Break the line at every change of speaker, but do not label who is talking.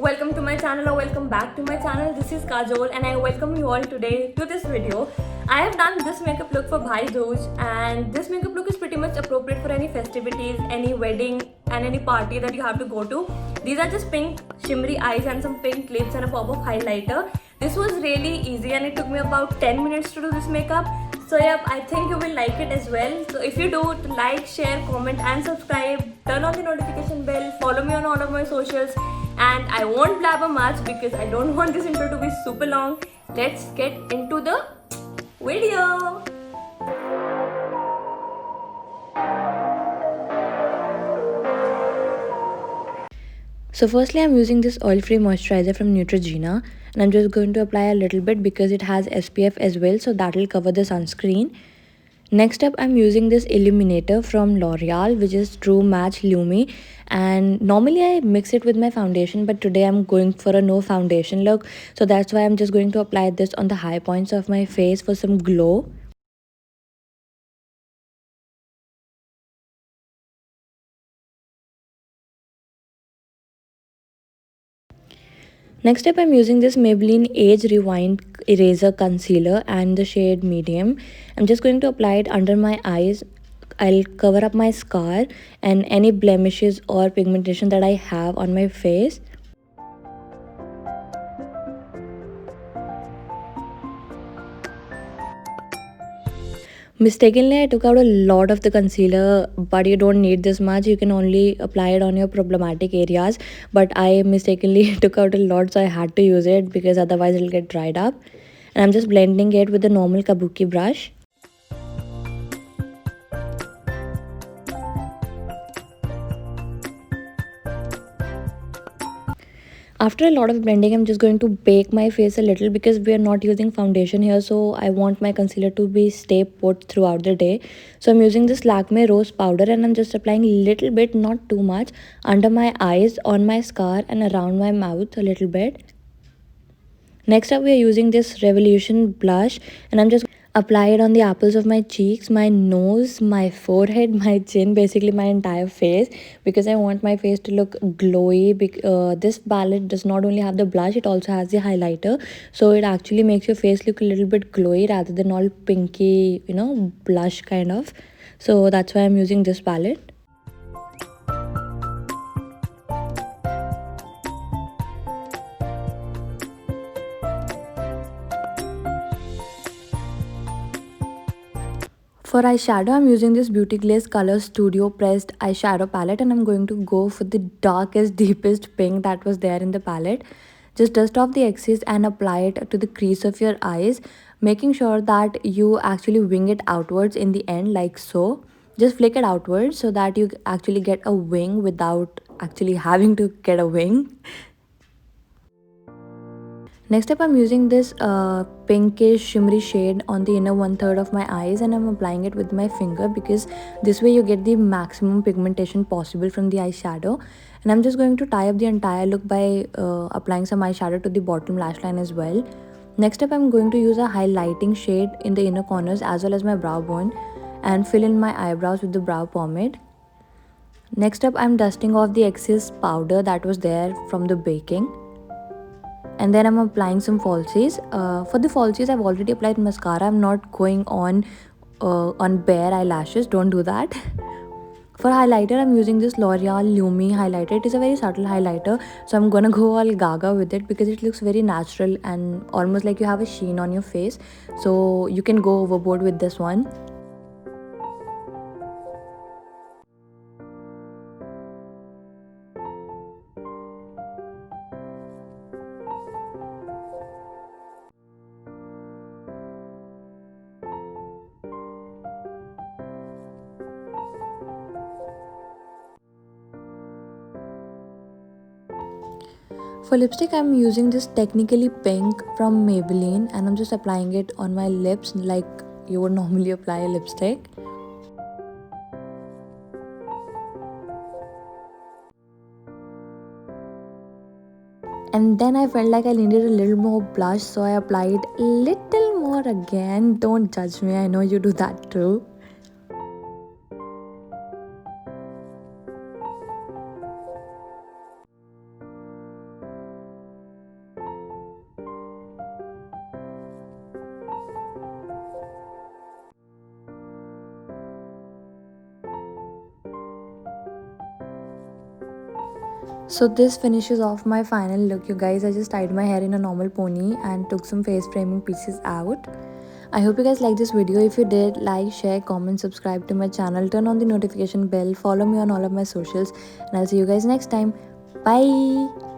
Welcome to my channel or welcome back to my channel. This is Kajol and I welcome you all today to this video. I have done this makeup look for Bhai Dooj, and this makeup look is pretty much appropriate for any festivities, any wedding and any party that you have to go to. These are just pink shimmery eyes and some pink lips and a pop of highlighter. This was really easy and it took me about 10 minutes to do this makeup. So yep, I think you will like it as well. So if you do, like, share, comment and subscribe. Turn on the notification bell. Follow me on all of my socials. And I won't blabber much because I don't want this intro to be super long. Let's get into the video. So firstly, I'm using this oil-free moisturizer from Neutrogena, and I'm just going to apply a little bit because it has SPF as well, so that will cover the sunscreen. Next up, I'm using this illuminator from L'Oreal, which is True Match Lumi, and normally I mix it with my foundation, but today I'm going for a no foundation look, so that's why I'm just going to apply this on the high points of my face for some glow. Next up, I'm using this Maybelline Age Rewind Eraser Concealer and the shade Medium. I'm just going to apply it under my eyes. I'll cover up my scar and any blemishes or pigmentation that I have on my face. Mistakenly, I took out a lot of the concealer, but you don't need this much. You can only apply it on your problematic areas. But I mistakenly took out a lot, so I had to use it because otherwise it'll get dried up. And I'm just blending it with the normal kabuki brush. After a lot of blending, I'm just going to bake my face a little because we are not using foundation here, so I want my concealer to be stay put throughout the day. So I'm using this Lakme Rose powder and I'm just applying a little bit, not too much, under my eyes, on my scar and around my mouth a little bit. Next up, we are using this Revolution blush and I'm just apply it on the apples of my cheeks, my nose, my forehead, my chin, basically my entire face, because I want my face to look glowy. This palette does not only have the blush, it also has the highlighter, so it actually makes your face look a little bit glowy rather than all pinky, blush kind of. So that's why I'm using this palette. For eyeshadow, I'm using this Beauty Glaze Color Studio Pressed eyeshadow palette and I'm going to go for the darkest, deepest pink that was there in the palette. Just dust off the excess and apply it to the crease of your eyes, making sure that you actually wing it outwards in the end like so. Just flick it outwards so that you actually get a wing without actually having to get a wing. Next up, I'm using this pinkish shimmery shade on the inner 1/3 of my eyes and I'm applying it with my finger because this way you get the maximum pigmentation possible from the eyeshadow. And I'm just going to tie up the entire look by applying some eyeshadow to the bottom lash line as well. Next up, I'm going to use a highlighting shade in the inner corners as well as my brow bone and fill in my eyebrows with the brow pomade. Next up, I'm dusting off the excess powder that was there from the baking. And then I'm applying some falsies. For the falsies, I've already applied mascara. I'm not going on bare eyelashes. Don't do that. For highlighter, I'm using this L'Oreal Lumi highlighter. It is a very subtle highlighter, so I'm gonna go all gaga with it because it looks very natural and almost like you have a sheen on your face. So you can go overboard with this one. For lipstick, I'm using this Technically Pink from Maybelline and I'm just applying it on my lips like you would normally apply a lipstick. And then I felt like I needed a little more blush, so I applied a little more again. Don't judge me, I know you do that too. So this finishes off my final look, you guys. I just tied my hair in a normal pony and took some face framing pieces out. I hope you guys like this video. If you did, like, share, comment, subscribe to my channel, turn on the notification bell, follow me on all of my socials, and I'll see you guys next time. Bye.